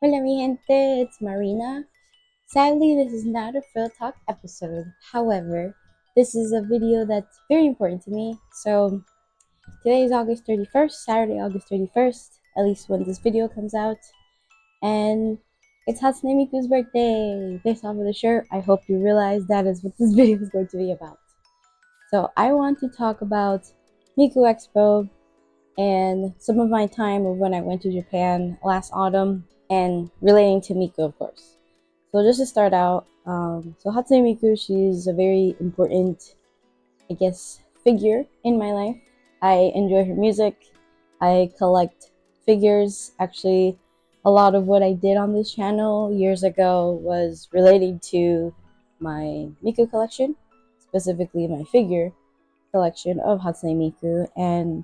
Hola mi gente, it's Marina. Sadly, this is not a Frill Talk episode. However, this is a video that's very important to me. So, today is August 31st, Saturday, August 31st, at least when this video comes out. And it's Hatsune Miku's birthday. Based off of the shirt, I hope you realize that is what this video is going to be about. So, I want to talk about Miku Expo and some of my time of when I went to Japan last autumn and relating to Miku, of course. So just to start out, so Hatsune Miku, she's a very important, I guess, figure in my life. I enjoy her music. I collect figures. Actually, a lot of what I did on this channel years ago was relating to my Miku collection, specifically my figure collection of Hatsune Miku. And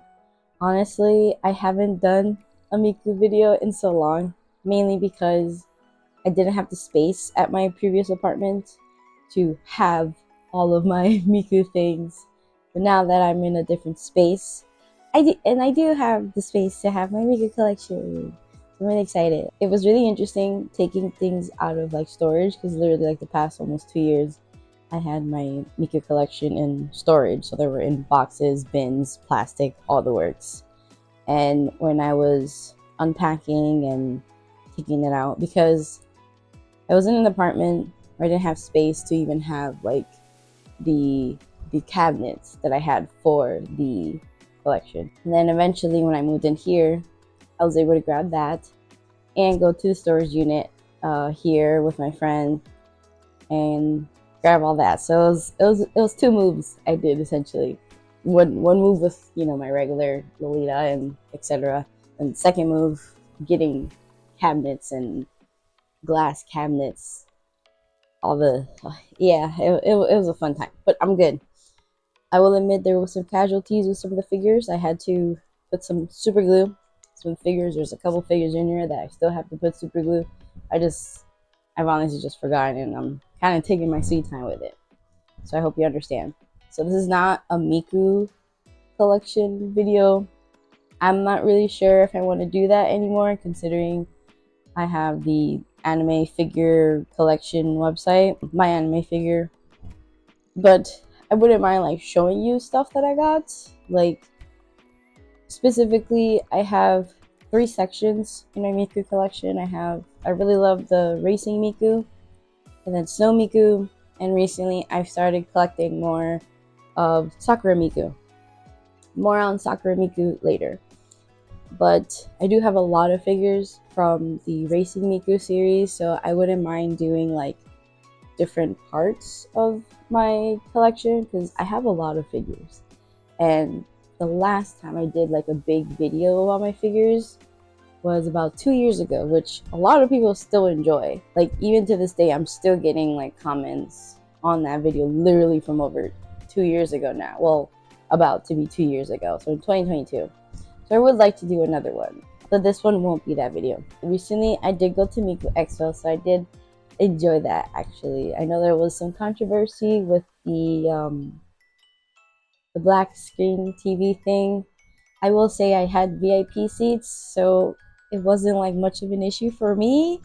honestly, I haven't done a Miku video in so long, mainly because I didn't have the space at my previous apartment to have all of my Miku things. But now that I'm in a different space, I do have the space to have my Miku collection. So I'm really excited. It was really interesting taking things out of like storage because literally like the past almost 2 years, I had my Miku collection in storage. So they were in boxes, bins, plastic, all the works. And when I was unpacking and taking it out, because I was in an apartment where I didn't have space to even have like the cabinets that I had for the collection. And then eventually when I moved in here, I was able to grab that and go to the storage unit here with my friend and grab all that. So it was two moves I did essentially. One move with my regular Lolita and etc. And the second move getting cabinets and glass cabinets, all the yeah, it was a fun time, but I'm good. I will admit there was some casualties with some of the figures. I had to put some super glue. Some figures, there's a couple figures in here that I still have to put super glue. I've honestly just forgotten, and I'm kind of taking my sweet time with it. So I hope you understand. So this is not a Miku collection video. I'm not really sure if I want to do that anymore, considering I have the anime figure collection website, my anime figure. But I wouldn't mind like showing you stuff that I got. Like specifically, I have 3 sections in my Miku collection. I really love the racing Miku, and then Snow Miku, and recently I've started collecting more of Sakura Miku. More on Sakura Miku later. But I do have a lot of figures from the Racing Miku series, so I wouldn't mind doing like different parts of my collection because I have a lot of figures. And the last time I did like a big video about my figures was about 2 years ago, which a lot of people still enjoy. Like even to this day, I'm still getting like comments on that video literally from over 2 years ago now. Well, about to be 2 years ago, so in 2022. So I would like to do another one, but this one won't be that video. Recently, I did go to Miku Expo, so I did enjoy that actually. I know there was some controversy with the black screen TV thing. I will say I had VIP seats, so it wasn't like much of an issue for me,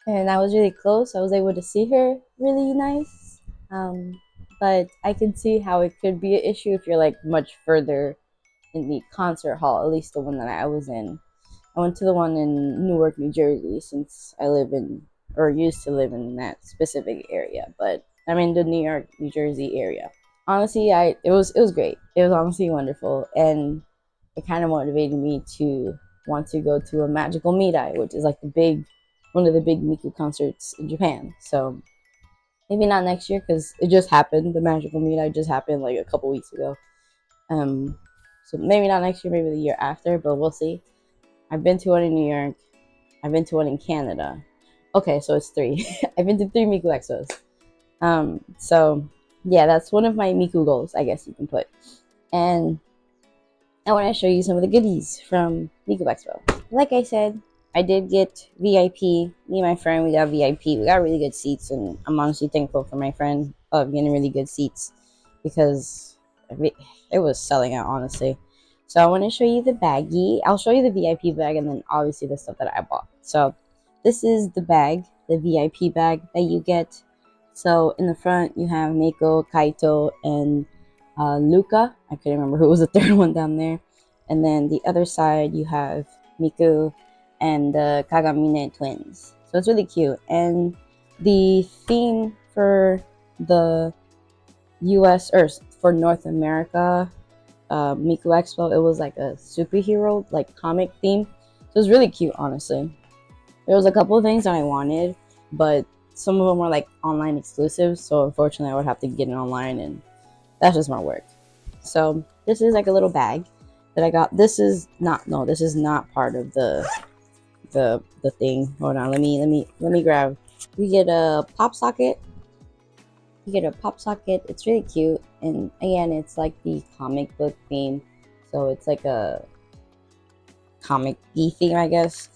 and I was really close. I was able to see her really nice. But I can see how it could be an issue if you're like much further in the concert hall, at least the one that I was in. I went to the one in Newark, New Jersey, since I live in, or used to live in that specific area, but I'm in the New York, New Jersey area. Honestly, it was great. It was honestly wonderful, and it kind of motivated me to want to go to a Magical Mirai, which is like one of the big Miku concerts in Japan. So maybe not next year because it just happened. The Magical Mirai just happened like a couple weeks ago. Um, so maybe not next year, maybe the year after, but we'll see. I've been to one in New York. I've been to one in Canada. Okay, so it's 3. I've been to 3 Miku Expos. So yeah, that's one of my Miku goals, I guess you can put. And I want to show you some of the goodies from Miku Expo. Like I said, I did get VIP. Me and my friend, we got VIP. We got really good seats, and I'm honestly thankful for my friend of getting really good seats because it was selling out, honestly. So I want to show you the baggie. I'll show you the VIP bag and then obviously the stuff that I bought. So this is the bag, the VIP bag that you get. So in the front you have Miko, Kaito, and Luca. I couldn't remember who was the third one down there. And then the other side you have Miku and the Kagamine twins. So it's really cute. And the theme for the US, or for North America, Miku Expo, it was like a superhero, like comic theme. So it was really cute, honestly. There was a couple of things that I wanted, but some of them were like online exclusives. So unfortunately, I would have to get it online, and that's just more work. So this is like a little bag that I got. This is not, no, this is not part of the thing. Hold on, let me grab. You get a pop socket. You get a pop socket. It's really cute, and again, it's like the comic book theme. So it's like a comic-y theme, I guess.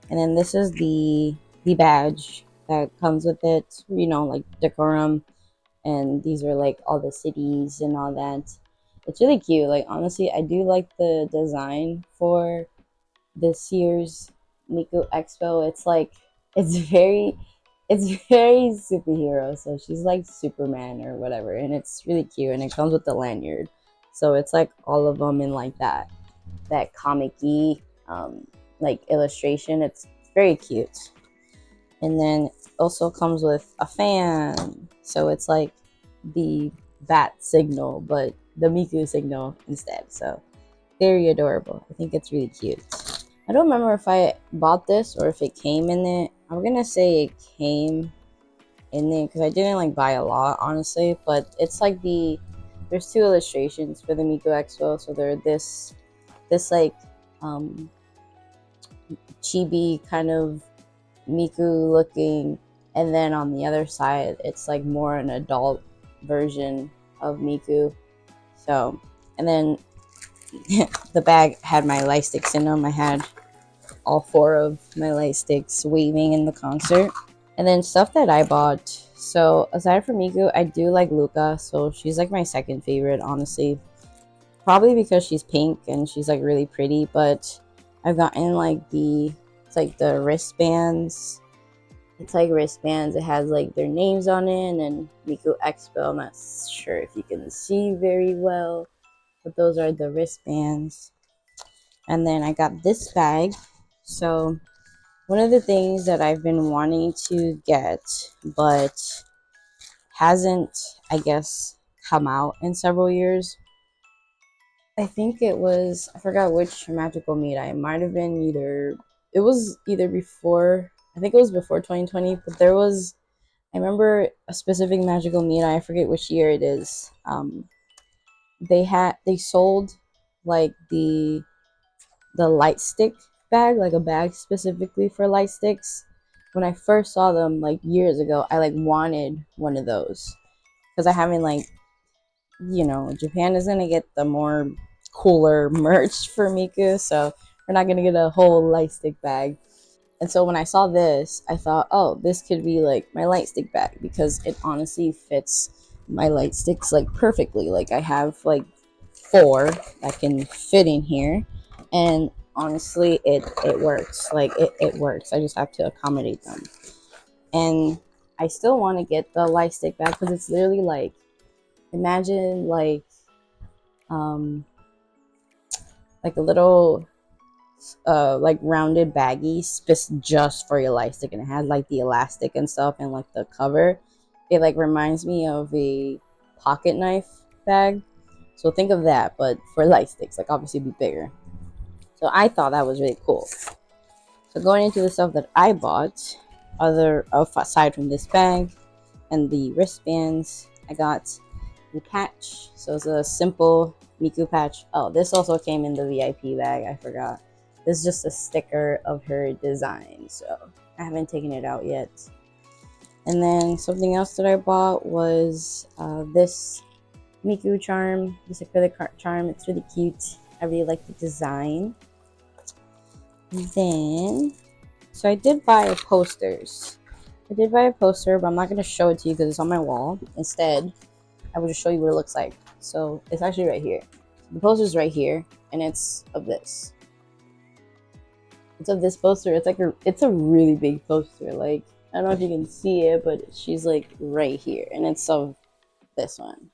And then this is the badge that comes with it. You know, like decorum, and these are like all the cities and all that. It's really cute. Like honestly, I do like the design for this year's Miku Expo. It's like it's very it's very superhero. So she's like Superman or whatever, and it's really cute. And it comes with the lanyard, so it's like all of them in like that comic-y like illustration. It's very cute. And then also comes with a fan, so it's like the bat signal, but the Miku signal instead. So very adorable. I think it's really cute. I don't remember if I bought this or if it came in it. I'm gonna say it came in it because I didn't like buy a lot, honestly. But it's like there's two illustrations for the Miku Expo. So they're this like um chibi kind of Miku looking, and then on the other side it's like more an adult version of Miku. So, and then the bag had my light sticks in them. I had all four of my light sticks waving in the concert. And then stuff that I bought. So aside from Miku, I do like Luca. So she's like my second favorite, honestly. Probably because she's pink and she's like really pretty. But I've gotten like it's like the wristbands. It's like wristbands. It has like their names on it, and then Miku Expo. I'm not sure if you can see very well, but those are the wristbands. And then I got this bag. So one of the things that I've been wanting to get, but hasn't, I guess, come out in several years. I think it was, I forgot which magical meet. I might have been it was either before, I think it was before 2020, but I remember a specific magical meet. I forget which year it is. They sold like the light stick bag, like a bag specifically for light sticks. When I first saw them like years ago, I like wanted one of those because I haven't like, Japan is gonna get the more cooler merch for Miku, so we're not gonna get a whole light stick bag. And so when I saw this, I thought, oh, this could be like my light stick bag because it honestly fits my light sticks like perfectly. Like I have like four that can fit in here, and honestly, it works. Like it works. I just have to accommodate them. And I still want to get the light stick bag because it's literally like, imagine um like a little like rounded baggie just for your light stick, and it had like the elastic and stuff, and like the cover, it like reminds me of a pocket knife bag. So think of that, but for light sticks, like obviously be bigger. So I thought that was really cool. So going into the stuff that I bought, aside from this bag and the wristbands, I got the patch. So it's a simple Miku patch. Oh, this also came in the VIP bag. I forgot. This is just a sticker of her design. So I haven't taken it out yet. And then something else that I bought was this Miku charm, this acrylic charm. It's really cute. I really like the design. And then, so I did buy posters. I did buy a poster, but I'm not going to show it to you because it's on my wall. Instead, I will just show you what it looks like. So it's actually right here. The poster's right here, and it's of this. It's of this poster. It's a really big poster. Like, I don't know if you can see it, but she's like right here, and it's of this one.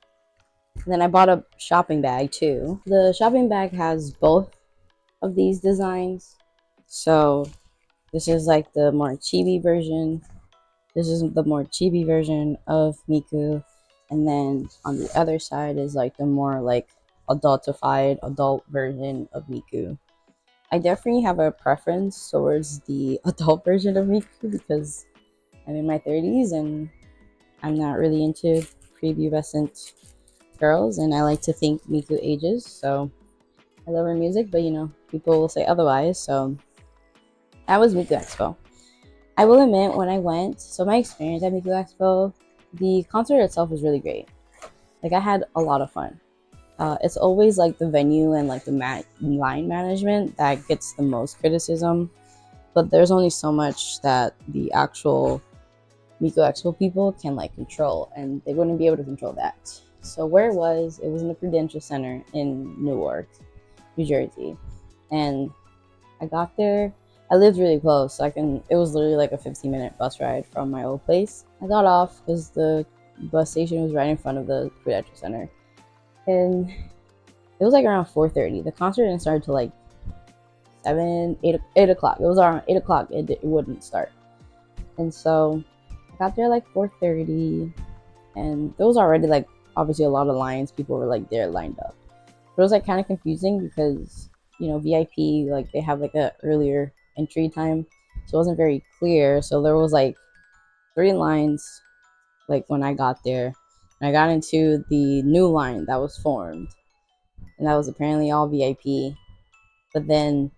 And then I bought a shopping bag too. The shopping bag has both of these designs. So this is like the more chibi version. This is the more chibi version of Miku. And then on the other side is like the more like adultified adult version of Miku. I definitely have a preference towards the adult version of Miku because I'm in my 30s and I'm not really into prepubescent girls, and I like to think Miku ages. So I love her music, but people will say otherwise. So that was Miku Expo. I will admit, when I went, so my experience at Miku Expo, the concert itself was really great. Like, I had a lot of fun. It's always like the venue and like the line management that gets the most criticism, but there's only so much that the actual Miku Expo people can like control, and they wouldn't be able to control that. So where it was in the Prudential Center in Newark, New Jersey, and I got there. I lived really close, so it was literally like a 15-minute bus ride from my old place. I got off because the bus station was right in front of the Prudential Center, and it was like around 4:30. The concert didn't start till like 8 o'clock. It was around 8 o'clock. It wouldn't start, and so I got there like 4:30, and there was already like obviously a lot of lines. People were like there lined up. But it was like kind of confusing because VIP, like they have like a earlier entry time, so it wasn't very clear. So there was like 3 lines like when I got there, and I got into the new line that was formed, and that was apparently all VIP. But then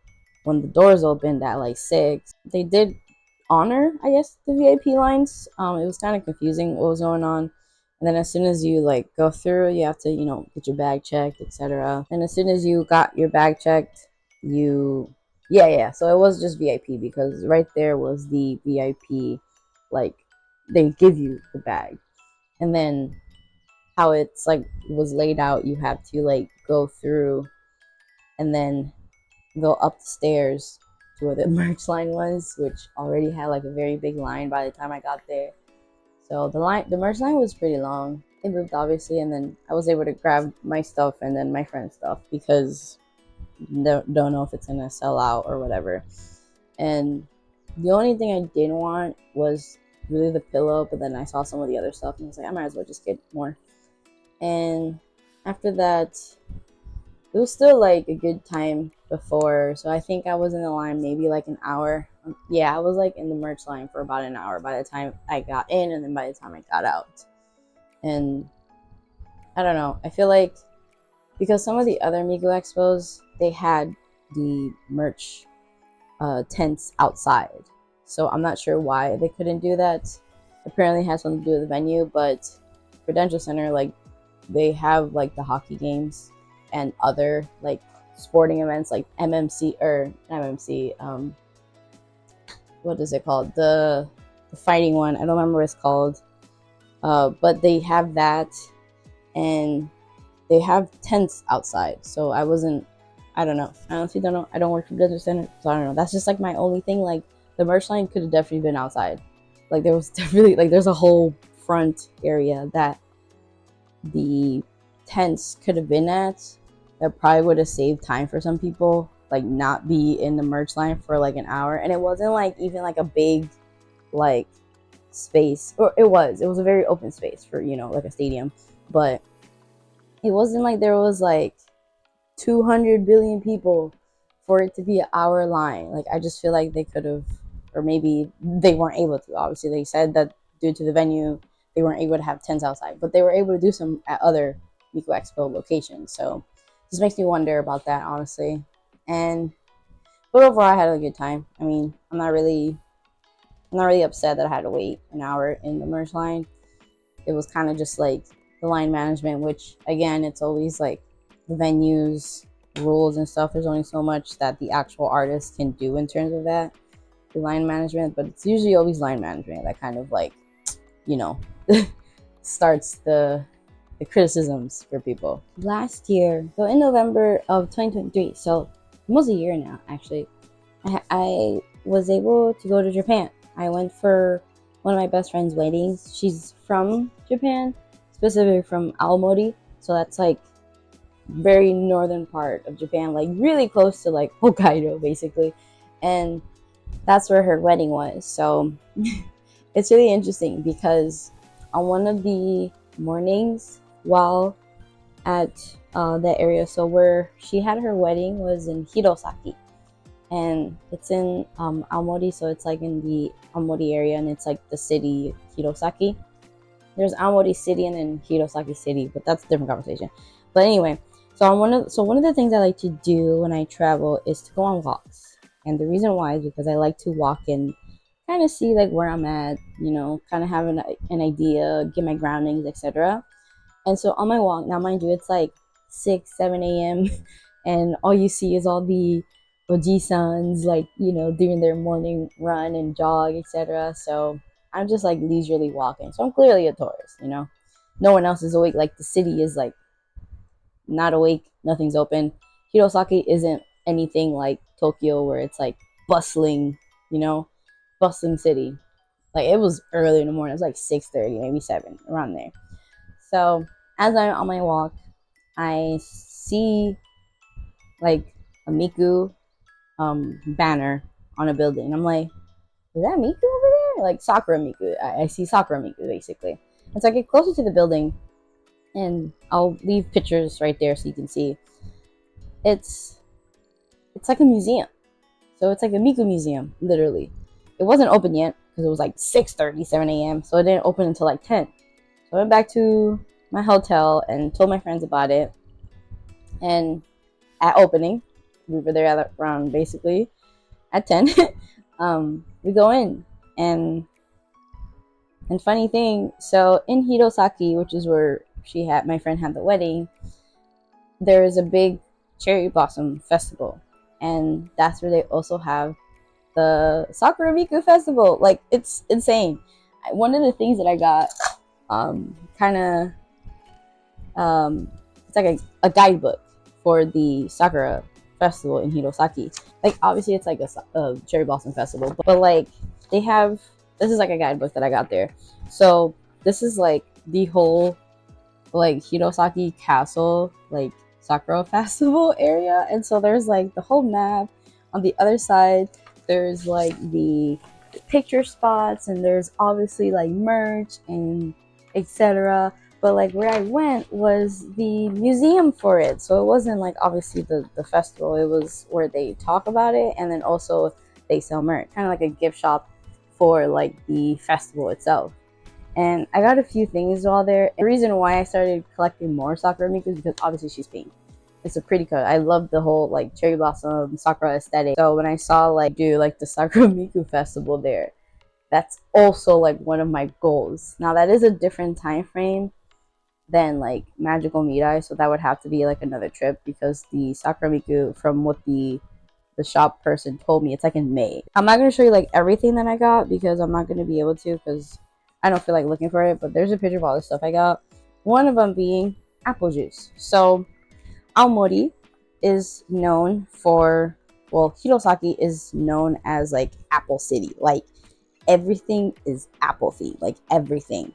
when the doors opened at like 6, they did honor, I guess, the VIP lines. It was kind of confusing what was going on. And then as soon as you like go through, you have to, get your bag checked, etc. And as soon as you got your bag checked, yeah. So it was just VIP because right there was the VIP, like they give you the bag, and then how it's like was laid out, you have to like go through and then go up the stairs to where the merch line was, which already had like a very big line by the time I got there. So the merch line was pretty long. It moved obviously, and then I was able to grab my stuff and then my friend's stuff because don't know if it's gonna sell out or whatever. And the only thing I didn't want was really the pillow, but then I saw some of the other stuff and I was like, I might as well just get more. And after that, it was still like a good time before, so I think I was in the line maybe like an hour. Yeah, I was like in the merch line for about an hour by the time I got in, and then by the time I got out. And I don't know, I feel like because some of the other Miku expos, they had the merch tents outside, so I'm not sure why they couldn't do that. Apparently it has something to do with the venue, but Prudential Center, like, they have like the hockey games and other like sporting events like MMC or MMC. What is it called? The fighting one. I don't remember what it's called. But they have that, and they have tents outside. So I wasn't. I don't know. I honestly don't know. I don't work for Business Center, so I don't know. That's just like my only thing. Like the merch line could have definitely been outside. Like there was definitely like there's a whole front area that the tents could have been at that probably would have saved time for some people, like not be in the merch line for like an hour. And it wasn't like even like a big like space, or it was a very open space for like a stadium, but it wasn't like there was like 200 billion people for it to be an hour line. Like I just feel like they could have, or maybe they weren't able to. Obviously they said that due to the venue they weren't able to have tents outside, but they were able to do some at other Miku Expo locations. So this makes me wonder about that, honestly. But overall I had a good time. I mean, I'm not really upset that I had to wait an hour in the merch line. It was kind of just like the line management, which again, it's always like the venues, rules and stuff. There's only so much that the actual artist can do in terms of that, the line management, but it's usually always line management that kind of like, you know, starts the criticisms for people. Last year, so in November of 2023, so almost a year now actually, I was able to go to Japan. I went for one of my best friend's weddings. She's from Japan, specifically from Aomori, so that's like very northern part of Japan, like really close to like Hokkaido basically. And that's where her wedding was. So it's really interesting because on one of the mornings while at that area, so where she had her wedding was in Hirosaki, and it's in Aomori, so it's like in the Aomori area, and it's like the city Hirosaki. There's Aomori City and then Hirosaki City, but that's a different conversation. But anyway, one of the things I like to do when I travel is to go on walks, and the reason why is because I like to walk and kind of see like where I'm at, you know, kind of have an idea, get my groundings, etc. And so on my walk, now mind you, it's like 6, 7 a.m. and all you see is all the oji-sans, like, you know, doing their morning run and jog, etc. So I'm just like leisurely walking. So I'm clearly a tourist, you know. No one else is awake. Like the city is like not awake, nothing's open. Hirosaki isn't anything like Tokyo where it's like bustling, you know, bustling city. Like it was early in the morning. It was like 6:30, maybe 7, around there. So as I'm on my walk, I see like a Miku banner on a building. I'm like, is that Miku over there? Like Sakura Miku. I see Sakura Miku basically. And so I get closer to the building, and I'll leave pictures right there so you can see. It's it's like a museum. So it's like a Miku museum, literally. It wasn't open yet because it was like 6:30, 7 a.m. So it didn't open until like 10. So I went back to my hotel and told my friends about it. And at opening, we were there at around basically at 10. We go in, and funny thing, so in Hirosaki, which is where my friend had the wedding, there is a big cherry blossom festival, and that's where they also have the Sakura Miku festival. Like it's insane. One of the things that I got, kind of, it's like a guidebook for the Sakura festival in Hirosaki. Like obviously it's like a cherry blossom festival, but like they have, this is like a guidebook that I got there. So this is like the whole like Hirosaki Castle like Sakura festival area, and so there's like the whole map. On the other side there's like the picture spots, and there's obviously like merch and etc. But like where I went was the museum for it, so it wasn't like obviously the festival. It was where they talk about it, and then also they sell merch, kind of like a gift shop for like the festival itself. And I got a few things while there. The reason why I started collecting more Sakura Miku is because obviously she's pink. It's a pretty color. I love the whole like cherry blossom Sakura aesthetic. So when I saw like do like the Sakura Miku festival there, that's also like one of my goals. Now that is a different time frame than like Magical Mirai, so that would have to be like another trip because the Sakura Miku, from what the shop person told me, it's like in May. I'm not going to show you like everything that I got because I'm not going to be able to, because I don't feel like looking for it, but there's a picture of all the stuff I got. One of them being apple juice. So Aomori is known for, well, Hirosaki is known as like Apple City. Like everything is apple themed, like everything.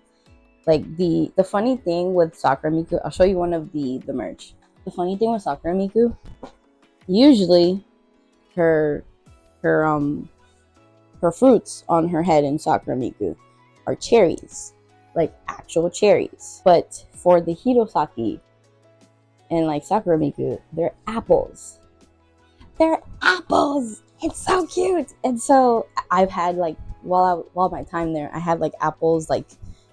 Like the funny thing with Sakura Miku, I'll show you one of the merch. The funny thing with Sakura Miku, usually her her her fruits on her head in Sakura Miku are cherries, like actual cherries. But for the Hirosaki and like Sakura Miku, they're apples. They're apples. It's so cute. And so I've had like while my time there, I had like apples like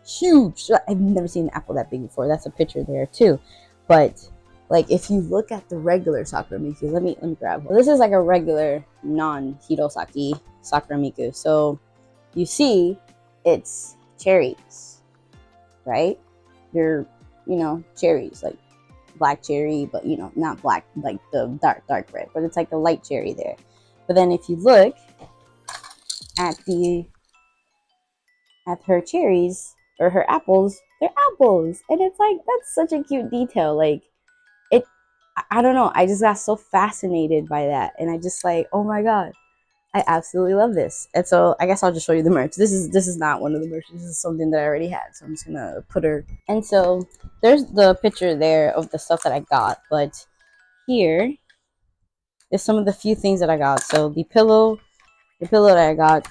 huge. I've never seen an apple that big before. That's a picture there too. But like if you look at the regular Sakura Miku, let me grab one. This is like a regular non-Hirosaki Sakura Miku. So you see it's cherries, right? They're, you know, cherries, like black cherry, but you know, not black like the dark red, but it's like a light cherry there. But then if you look at her cherries or her apples, they're apples. And it's like, that's such a cute detail. Like it, I don't know, I just got so fascinated by that, and I just like, oh my god, I absolutely love this. And so I guess I'll just show you the merch. This is not one of the merch. This is something that I already had. So I'm just gonna put her. And so there's the picture there of the stuff that I got. But here is some of the few things that I got. So the pillow that I got,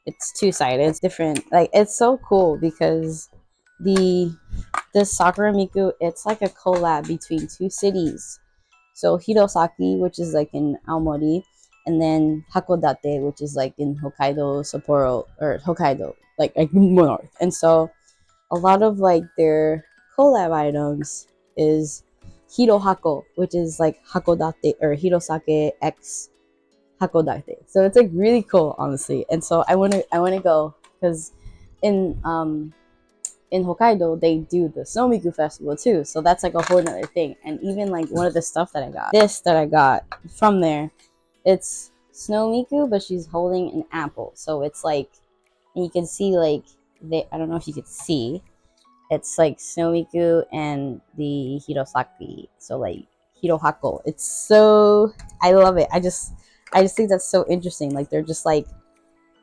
it's two-sided. It's different. Like it's so cool because the Sakura Miku, it's like a collab between two cities. So Hirosaki, which is like in Aomori, and then Hakodate, which is like in Hokkaido, Sapporo, or Hokkaido, like north. And so a lot of like their collab items is Hirohako, which is like Hakodate or Hirosake X Hakodate. So it's like really cool, honestly. And so I wanna go because in in Hokkaido, they do the Snomiku festival too. So that's like a whole nother thing. And even like one of the stuff that I got, this that I got from there, it's Snomiku, but she's holding an apple. So it's like, and you can see like, I don't know if you could see, it's like Snomiku and the Hirosaki. So like Hirohako. It's so, I love it. I just think that's so interesting. Like they're just like,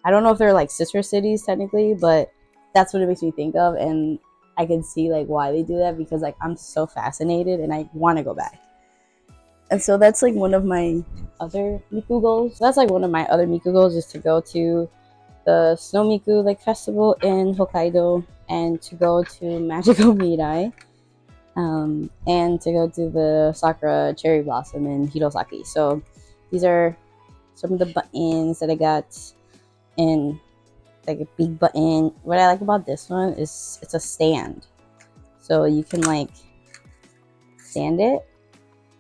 I don't know if they're like sister cities technically, but that's what it makes me think of. And I can see like why they do that because like I'm so fascinated and I want to go back. And so that's like one of my other Miku goals. So that's like one of my other Miku goals is to go to the Snow Miku like festival in Hokkaido and to go to Magical Mirai. And to go to the Sakura Cherry Blossom in Hirosaki. So these are some of the buttons that I got in like a big button. What I like about this one is it's a stand. So you can like stand it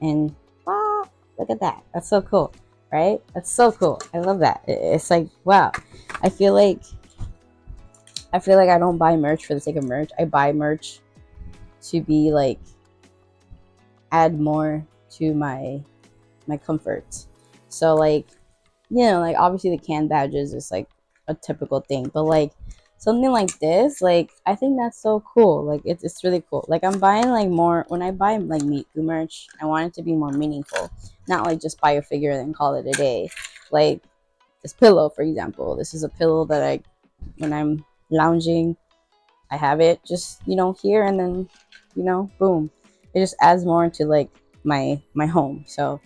and look at that. That's so cool, right? That's so cool. I love that. It's like, wow. I feel like I don't buy merch for the sake of merch. I buy merch to be like add more to my comfort. So like, you know, like obviously the can badges is like a typical thing, but like something like this, like I think that's so cool. Like it's really cool. Like I'm buying like more when I buy like Miku merch, I want it to be more meaningful. Not like just buy a figure and then call it a day. Like this pillow, for example. This is a pillow that I when I'm lounging, I have it just, you know, here and then, you know, boom. It just adds more to like my home. So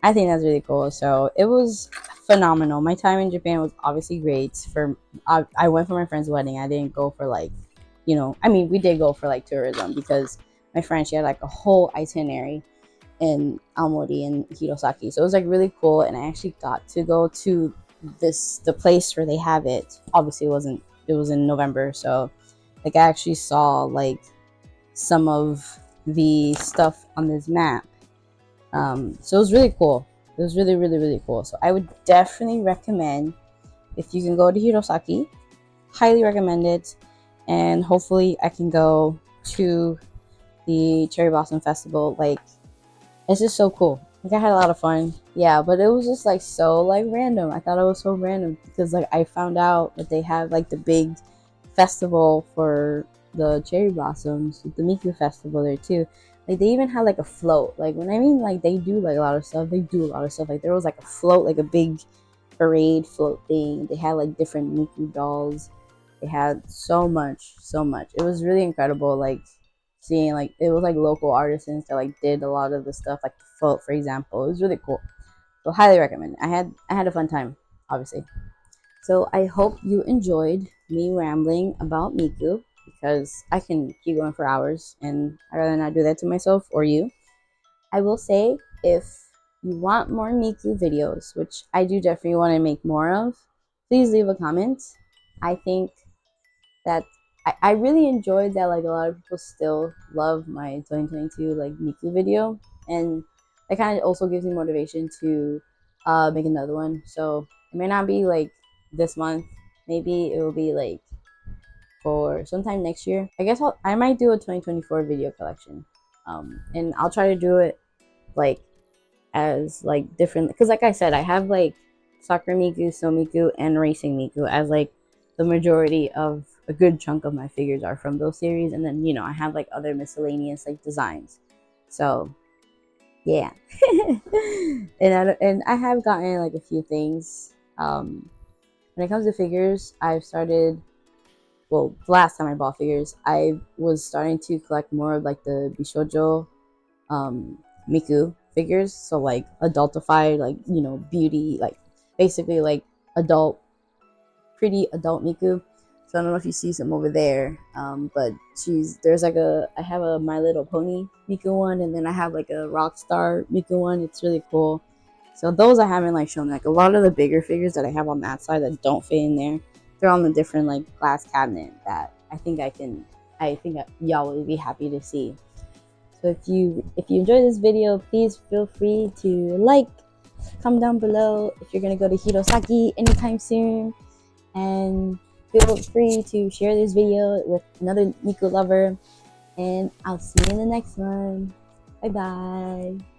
I think that's really cool. So it was phenomenal. My time in Japan was obviously great. I went for my friend's wedding. I didn't go for like, you know, I mean, we did go for like tourism because my friend, she had like a whole itinerary in Aomori and Hirosaki. So it was like really cool. And I actually got to go to the place where they have it. Obviously it was in November. So like I actually saw like some of the stuff on this map. So it was really cool. It was really, really, really cool. So I would definitely recommend if you can go to Hirosaki, highly recommend it. And hopefully I can go to the Cherry Blossom Festival. Like, it's just so cool. Like I had a lot of fun. Yeah, but it was just like so like random. I thought it was so random because like I found out that they have like the big festival for the cherry blossoms, the Miku festival there too. Like they even had like a float. Like when I mean like they do like a lot of stuff, they do a lot of stuff. Like there was like a float, like a big parade float thing. They had like different Miku dolls. They had so much, so much. It was really incredible. Like seeing like it was like local artisans that like did a lot of the stuff, like the float, for example. It was really cool. So highly recommend. I had a fun time, obviously. So I hope you enjoyed me rambling about Miku because I can keep going for hours and I'd rather not do that to myself or you. I will say if you want more Miku videos, which I do definitely want to make more of, please leave a comment. I think that I really enjoyed that like a lot of people still love my 2022 like Miku video, and it kind of also gives me motivation to make another one. So it may not be like this month, maybe it will be like for sometime next year. I guess I might do a 2024 video collection, and I'll try to do it like as like different because like I said, I have like Sakura Miku, Snow Miku, and Racing Miku as like the majority of a good chunk of my figures are from those series, and then you know I have like other miscellaneous like designs. So yeah, and I have gotten like a few things When it comes to figures, I've started. Well, the last time I bought figures, I was starting to collect more of like the Bishojo um, Miku figures. So like adultified, like beauty, like basically like adult, pretty adult Miku. So I don't know if you see some over there, but there's like I have a My Little Pony Miku one, and then I have like a Rockstar Miku one. It's really cool. So those I haven't like shown. Like a lot of the bigger figures that I have on that side that don't fit in there, they're on the different like glass cabinet that I think y'all will be happy to see. So if you enjoyed this video, please feel free to like, comment down below if you're gonna go to Hirosaki anytime soon, and feel free to share this video with another Miku lover. And I'll see you in the next one. Bye bye.